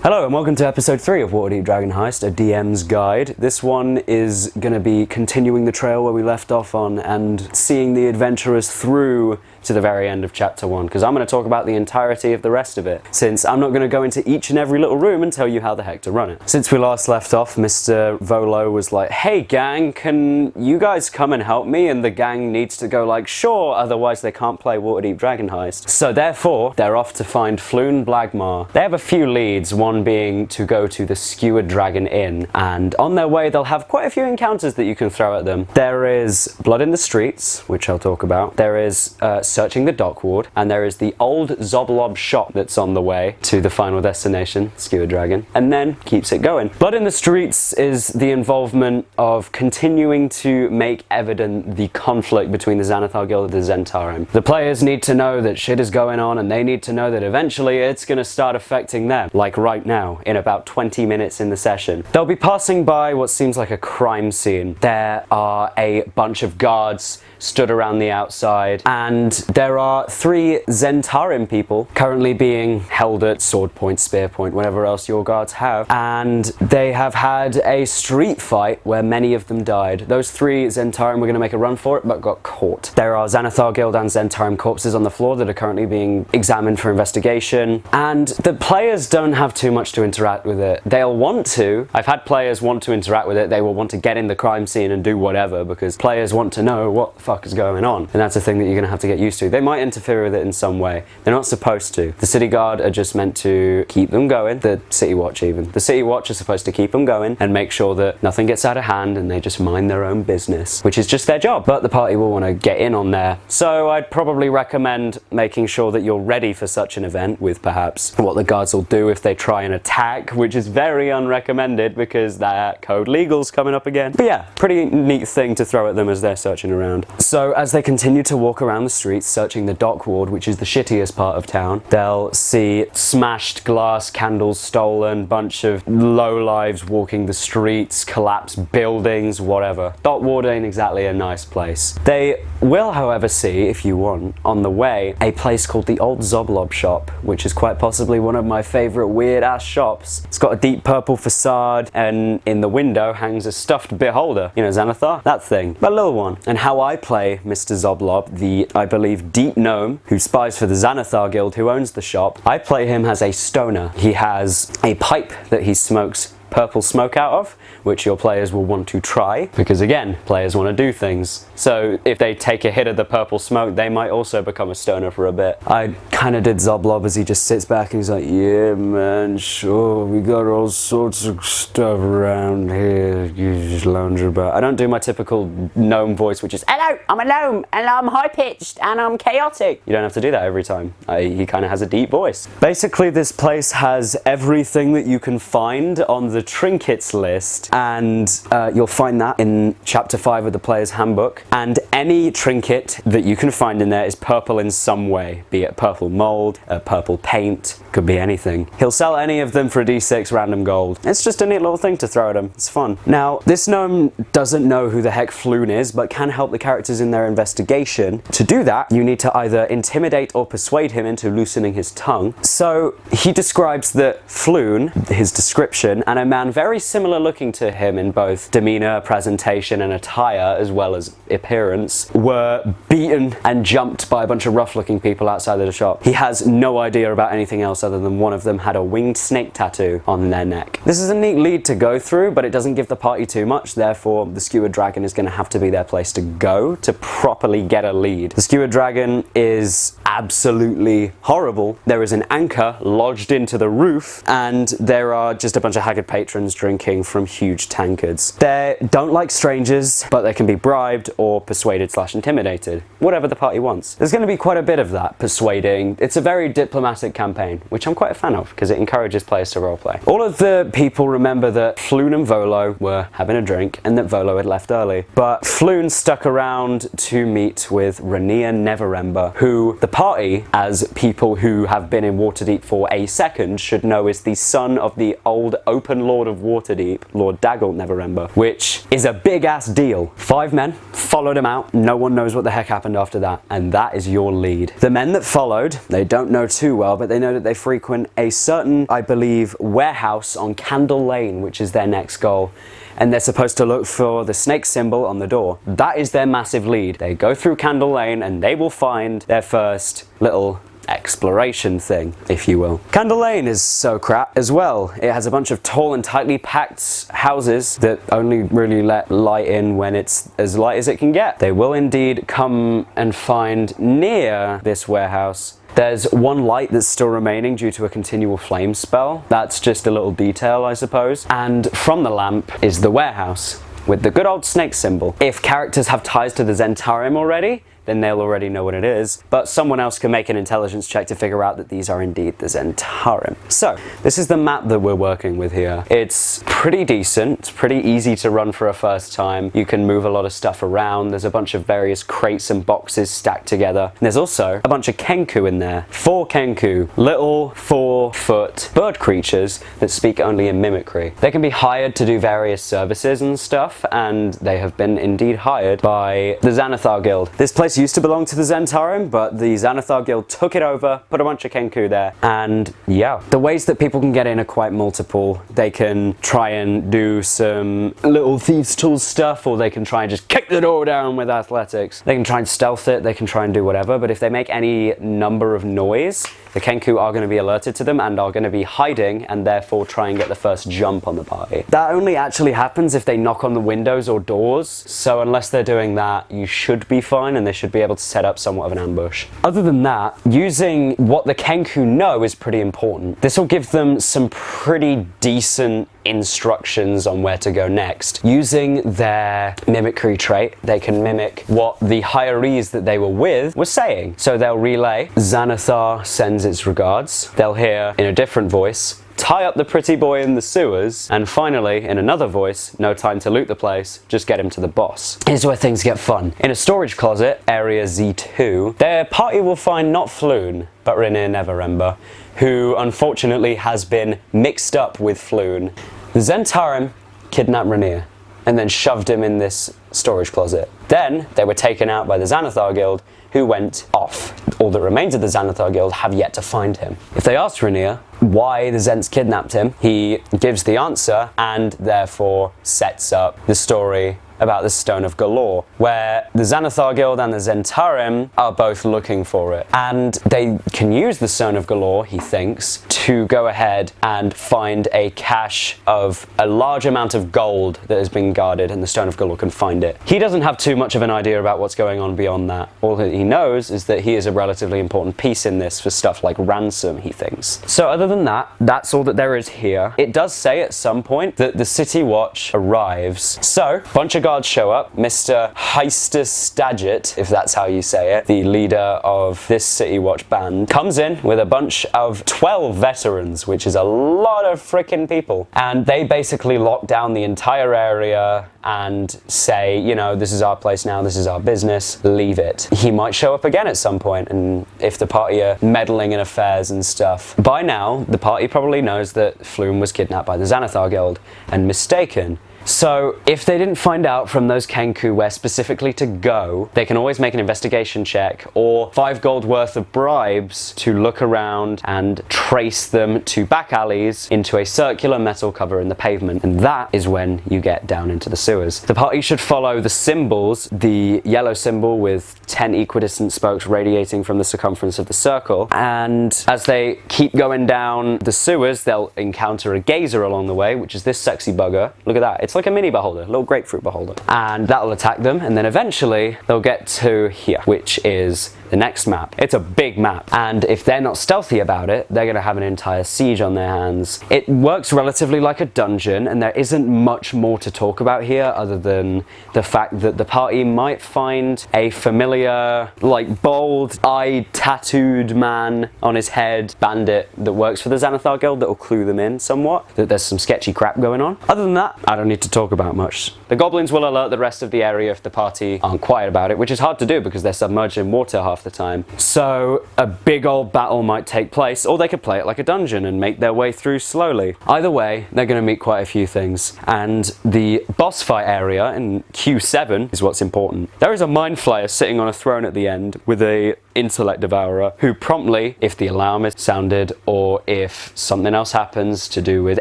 Hello and welcome to episode 3 of Waterdeep Dragon Heist, a DM's guide. This one is going to be continuing the trail where we left off on and seeing the adventurers through to the very end of chapter 1, because I'm going to talk about the entirety of the rest of it, since I'm not going to go into each and every little room and tell you how the heck to run it. Since we last left off, Mr. Volo was like, hey gang, can you guys come and help me? And the gang needs to go like, sure, otherwise they can't play Waterdeep Dragon Heist. So therefore, they're off to find Floon Blagmar. They have a few leads, one being to go to the Skewered Dragon Inn, and on their way they'll have quite a few encounters that you can throw at them. There is Blood in the Streets, which I'll talk about. There is Searching the Dock Ward, and there is the old Zoblob shop that's on the way to the final destination, Skewered Dragon, and then keeps it going. Blood in the Streets is the involvement of continuing to make evident the conflict between the Xanathar Guild and the Zhentarim. The players need to know that shit is going on, and they need to know that eventually it's going to start affecting them, like right now, in about 20 minutes in the session. They'll be passing by what seems like a crime scene. There are a bunch of guards stood around the outside, and there are 3 Zhentarim people currently being held at sword point, spear point, whatever else your guards have, and they have had a street fight where many of them died. Those 3 Zhentarim were going to make a run for it but got caught. There are Xanathar Guild and Zhentarim corpses on the floor that are currently being examined for investigation, and the players don't have too much to interact with it. They'll want to. I've had players want to interact with it. They will want to get in the crime scene and do whatever, because players want to know what the fuck is going on, and that's a thing that you're going to have to get used to. They might interfere with it in some way. They're not supposed to. The city guard are just meant to keep them going. The city watch even. The city watch is supposed to keep them going and make sure that nothing gets out of hand and they just mind their own business, which is just their job. But the party will want to get in on there. So I'd probably recommend making sure that you're ready for such an event, with perhaps what the guards will do if they try and attack, which is very unrecommended because that code legal's coming up again. But yeah, pretty neat thing to throw at them as they're searching around. So as they continue to walk around the streets searching the dock ward, which is the shittiest part of town, they'll see smashed glass, candles stolen, bunch of lowlives walking the streets, collapsed buildings, whatever. Dock ward ain't exactly a nice place. They will, however, see, if you want, on the way, a place called the Old Zoblob Shop, which is quite possibly one of my favourite weird-ass shops. It's got a deep purple facade, and in the window hangs a stuffed beholder. You know, Xanathar? That thing. But a little one. And how I play Mr. Zoblob, the, I believe, deep gnome who spies for the Xanathar Guild who owns the shop, I play him as a stoner. He has a pipe that he smokes purple smoke out of, which your players will want to try, because again, players want to do things. So if they take a hit of the purple smoke, they might also become a stoner for a bit. I kind of did Zoblob as he just sits back and he's like, yeah man, sure, we got all sorts of stuff around here, you just lounge about. I don't do my typical gnome voice, which is, hello, I'm a gnome, and I'm high-pitched, and I'm chaotic. You don't have to do that every time. He kind of has a deep voice. Basically, this place has everything that you can find on the trinkets list, and you'll find that in chapter 5 of the player's handbook, and any trinket that you can find in there is purple in some way, be it purple mold, purple paint, could be anything. He'll sell any of them for a d6 random gold. It's just a neat little thing to throw at him. It's fun. Now, this gnome doesn't know who the heck Floon is, but can help the characters in their investigation. To do that, you need to either intimidate or persuade him into loosening his tongue. So he describes that Floon, his description, and a man very similar looking to him in both demeanor, presentation, and attire, as well as appearance, were beaten and jumped by a bunch of rough-looking people outside of the shop. He has no idea about anything else other than one of them had a winged snake tattoo on their neck. This is a neat lead to go through, but it doesn't give the party too much, therefore the Skewered Dragon is going to have to be their place to go to properly get a lead. The Skewered Dragon is absolutely horrible. There is an anchor lodged into the roof, and there are just a bunch of haggard patrons drinking from huge tankards. They don't like strangers, but they can be bribed or persuaded / intimidated, whatever the party wants. There's going to be quite a bit of that persuading. It's a very diplomatic campaign, which I'm quite a fan of because it encourages players to roleplay. All of the people remember that Floon and Volo were having a drink and that Volo had left early, but Floon stuck around to meet with Renaer Neverember, who the party, as people who have been in Waterdeep for a second, should know is the son of the old open Lord of Waterdeep, Lord Daggalt Neverember, which is a big ass deal. 5 men followed him out. No one knows what the heck happened after that, and that is your lead. The men that followed, they don't know too well, but they know that they frequent a certain, I believe, warehouse on Candle Lane, which is their next goal. And they're supposed to look for the snake symbol on the door. That is their massive lead. They go through Candle Lane and they will find their first little exploration thing, if you will. Candle Lane is so crap as well. It has a bunch of tall and tightly packed houses that only really let light in when it's as light as it can get. They will indeed come and find near this warehouse. There's one light that's still remaining due to a continual flame spell. That's just a little detail, I suppose. And from the lamp is the warehouse with the good old snake symbol. If characters have ties to the Zhentarim already, then they'll already know what it is, but someone else can make an intelligence check to figure out that these are indeed the Zhentarim. So, this is the map that we're working with here. It's pretty decent, it's pretty easy to run for a first time. You can move a lot of stuff around, there's a bunch of various crates and boxes stacked together. And there's also a bunch of Kenku in there. 4 Kenku, little 4-foot bird creatures that speak only in mimicry. They can be hired to do various services and stuff, and they have been indeed hired by the Xanathar Guild. This place used to belong to the Zhentarim, but the Xanathar Guild took it over, put a bunch of Kenku there, and yeah. The ways that people can get in are quite multiple. They can try and do some little thieves' tools stuff, or they can try and just kick the door down with athletics. They can try and stealth it, they can try and do whatever, but if they make any number of noise, the Kenku are going to be alerted to them and are going to be hiding and therefore try and get the first jump on the party. That only actually happens if they knock on the windows or doors, so unless they're doing that, you should be fine and they should be able to set up somewhat of an ambush. Other than that, using what the Kenku know is pretty important. This will give them some pretty decent instructions on where to go next. Using their mimicry trait, they can mimic what the hirees that they were with were saying. So they'll relay, Xanathar sends its regards. They'll hear in a different voice, tie up the pretty boy in the sewers, and finally, in another voice, no time to loot the place, just get him to the boss. Here's where things get fun. In a storage closet, area Z2, their party will find not Floon, but Renaer Neverember, who unfortunately has been mixed up with Floon. The Zhentarim kidnapped Renaer and then shoved him in this storage closet. Then they were taken out by the Xanathar Guild, who went off. All that remains of the Xanathar Guild have yet to find him. If they asked Renaer why the Zents kidnapped him, he gives the answer and therefore sets up the story about the Stone of Galore, where the Xanathar Guild and the Zhentarim are both looking for it. And they can use the Stone of Galore, he thinks, to go ahead and find a cache of a large amount of gold that has been guarded, and the Stone of Galore can find it. He doesn't have too much of an idea about what's going on beyond that. All that he knows is that he is a relatively important piece in this for stuff like ransom, he thinks. So other than that, that's all that there is here. It does say at some point that the City Watch arrives. So, bunch of guards show up. Mr. Heist, if that's how you say it, the leader of this City Watch band, comes in with a bunch of 12 veterans, which is a lot of frickin' people. And they basically lock down the entire area and say, you know, this is our place now, this is our business, leave it. He might show up again at some point, and if the party are meddling in affairs and stuff. By now, the party probably knows that Floon was kidnapped by the Xanathar Guild and mistaken. So, if they didn't find out from those Kenku where specifically to go, they can always make an investigation check or 5 gold worth of bribes to look around and trace them to back alleys into a circular metal cover in the pavement. And that is when you get down into the sewers. The party should follow the symbols, the yellow symbol with 10 equidistant spokes radiating from the circumference of the circle. And as they keep going down the sewers, they'll encounter a gazer along the way, which is this sexy bugger. Look at that. It's like a mini beholder, a little grapefruit beholder. And that'll attack them, and then eventually they'll get to here, which is the next map. It's a big map, and if they're not stealthy about it, they're gonna have an entire siege on their hands. It works relatively like a dungeon, and there isn't much more to talk about here other than the fact that the party might find a familiar, like, bold-eyed, tattooed man on his head, bandit that works for the Xanathar Guild that will clue them in somewhat, that there's some sketchy crap going on. Other than that, I don't need to talk about much. The goblins will alert the rest of the area if the party aren't quiet about it, which is hard to do because they're submerged in water half half the time. So a big old battle might take place, or they could play it like a dungeon and make their way through slowly. Either way, they're going to meet quite a few things, and the boss fight area in Q7 is what's important. There is a mind flayer sitting on a throne at the end with a intellect devourer who promptly, if the alarm is sounded or if something else happens to do with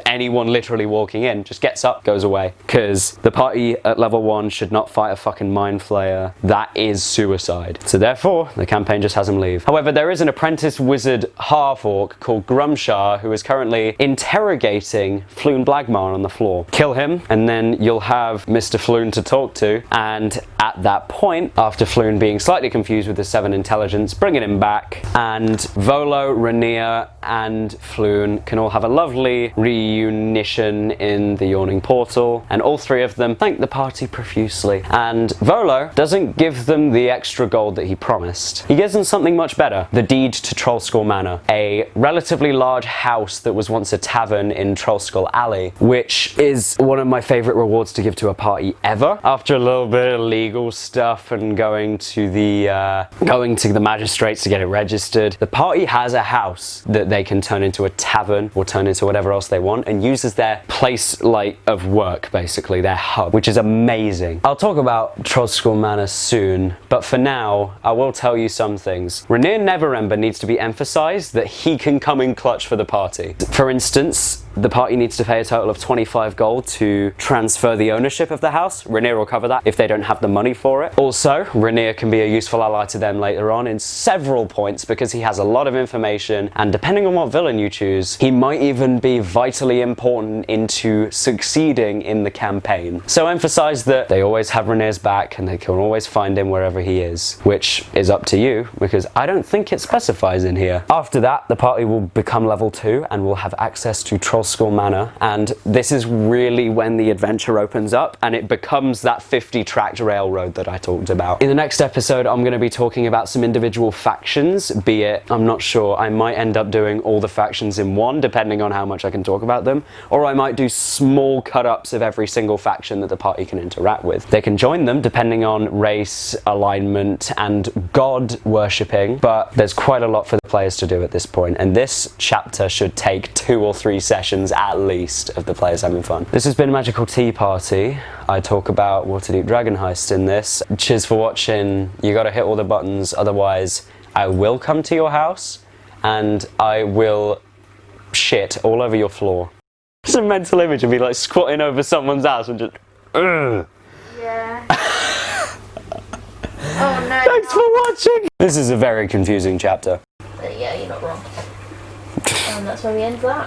anyone literally walking in, just gets up, goes away. Because the party at level 1 should not fight a fucking mind flayer. That is suicide. So therefore, the campaign just has him leave. However, there is an apprentice wizard half-orc called Grumshar who is currently interrogating Floon Blagmar on the floor. Kill him, and then you'll have Mr. Floon to talk to, and at that point, after Floon being slightly confused with the 7 intelligence, bringing him back, and Volo, Renaer, and Floon can all have a lovely reunition in the Yawning Portal, and all 3 of them thank the party profusely. And Volo doesn't give them the extra gold that he promised. He gives them something much better: the deed to Trollskull Manor, a relatively large house that was once a tavern in Trollskull Alley, which is one of my favourite rewards to give to a party ever. After a little bit of legal stuff and going to the magistrates to get it registered, the party has a house that they can turn into a tavern or turn into whatever else they want, and use as their place of work, basically their hub, which is amazing. I'll talk about Trollskull Manor soon, but for now I will tell you some things. Renaer Neverember needs to be emphasized that he can come in clutch for the party. For instance, the party needs to pay a total of 25 gold to transfer the ownership of the house. Renaer will cover that if they don't have the money for it. Also, Renaer can be a useful ally to them later on in several points because he has a lot of information, and depending on what villain you choose, he might even be vitally important into succeeding in the campaign. So emphasize that they always have Renaer's back and they can always find him wherever he is, which is up to you because I don't think it specifies in here. After that, the party will become level 2 and will have access to Trollskull Manor, and this is really when the adventure opens up and it becomes that 50-tracked railroad that I talked about. In the next episode, I'm going to be talking about some individual factions, be it, I'm not sure, I might end up doing all the factions in one depending on how much I can talk about them, or I might do small cut-ups of every single faction that the party can interact with. They can join them depending on race, alignment, and god worshipping, but there's quite a lot for the players to do at this point, and this chapter should take 2 or 3 sessions at least of the players having fun. This has been Magical Tea Party. I talk about Waterdeep Dragon Heist in this. Cheers for watching. You gotta hit all the buttons, otherwise I will come to your house and I will shit all over your floor. It's a mental image of me like squatting over someone's house and just ugh. Yeah. Oh no. Thanks for watching. This is a very confusing chapter. Yeah, you're not wrong. And that's where we end that.